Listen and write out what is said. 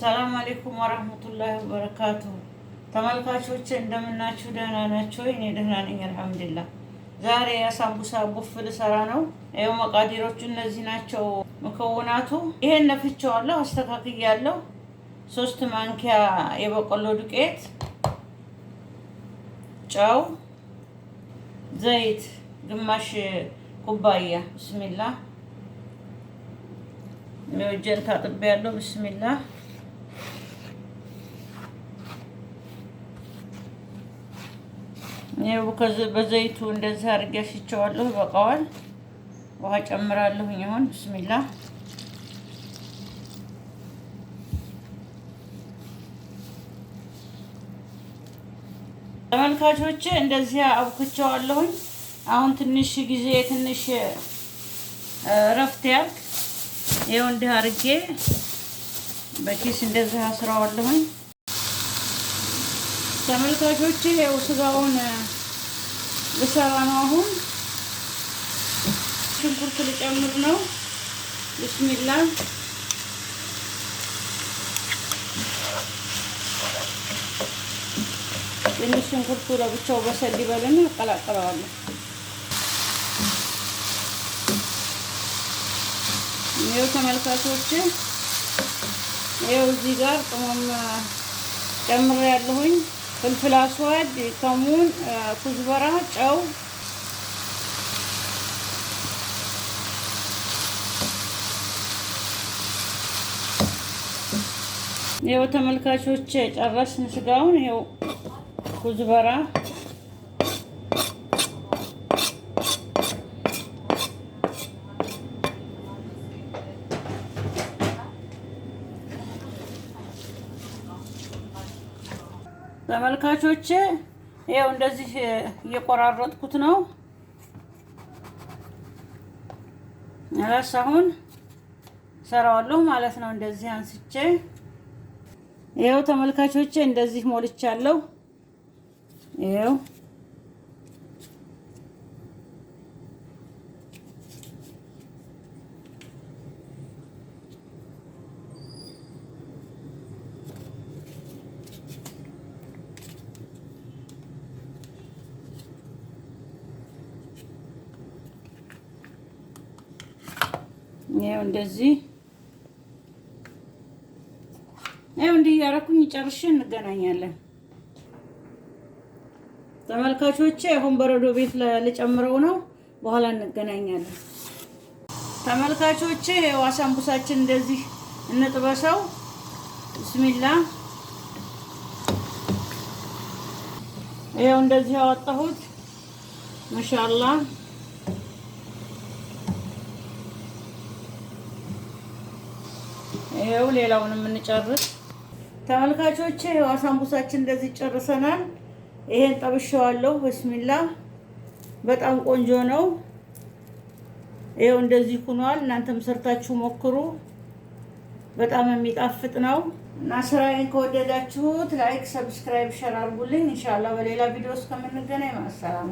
ሰላም አለይኩም ወራህመቱላሂ ወበረካቱ። ተመልካቾች እንደምናችሁ ደህና ናችሁ? እኔ ደህና ነኝ አልሐምዱሊላህ። ዛሬ የሳምቡሳ ቡፍ ልሰራ ነው። ይኸው መቃዲሮቹ እነዚህ ናቸው መከወናቱ። ይሄን ነፍቼዋለሁ፣ አስተካክያለሁ። 3 ማንኪያ የበቆሎ ዱቄት፣ ጨው፣ ዘይት ግማሽ ኩባያ። ብስሚላህ እጄን ታጥቤያለሁ። ብስሚላህ ይኸው በዘይቱ እንደዚህ አድርጌ አሽቸዋለሁ። ይበቃዋል። ውሃ ጨምራለሁ። አሁን ብስሚላህ ተመልካቾቼ እንደዚህ አብኩቸዋለሁኝ። አሁን ትንሽ ጊዜ ትንሽ ረፍት ያልክ ይኸው እንዲህ አድርጌ በኪስ እንደዚህ አስራዋለሁኝ። ተመልካቾቼ ይኸው ስጋውን ልሰራ ነው። አሁን ሽንኩርት ልጨምር ነው። ብስሚላህ ትንሽ ሽንኩርቱ ለብቻው በሰል ይበልና እቀላቅለዋለሁ። ይኸው ተመልካቾቼ ይኸው እዚህ ጋር ቅመም ጨምሬያለሁኝ። ፍልፍል አስዋድ፣ ከሙን፣ ኩዝበራ፣ ጨው፣ ይኸው ተመልካቾች ጨረስን ስጋውን። ይኸው ኩዝበራ፣ ተመልካቾቼ ይኸው እንደዚህ እየቆራረጥኩት ነው። አሁን ሰራዋለሁ ማለት ነው። እንደዚህ አንስቼ ይኸው ተመልካቾቼ እንደዚህ ሞልቻለሁ። ይኸው እንደዚህ እንዲህ ያረኩኝ ጨርሼ እንገናኛለን። ተመልካቾቼ አሁን በረዶ ቤት ልጨምረው ነው። በኋላ እንገናኛለን። ተመልካቾቼ አሳምቡሳችን እንደዚህ እንጥበሰው። ብስሚላህ ይኸው እንደዚህ ያወጣሁት ማሻአላህ። ይኸው ሌላውንም እንጨርስ ተመልካቾቼ። አሳምቡሳችን እንደዚህ ጨርሰናል። ይሄን ጠብሼዋለሁ። ብስሚላህ በጣም ቆንጆ ነው። ይኸው እንደዚህ ሆኗል። እናንተም ሰርታችሁ ሞክሩ። በጣም የሚጣፍጥ ነው እና ስራዬን ከወደዳችሁት ላይክ፣ ሰብስክራይብ፣ ሼር አድርጉልኝ። ኢንሻአላህ በሌላ ቪዲዮ እስከምንገናኝ ማሰላሙ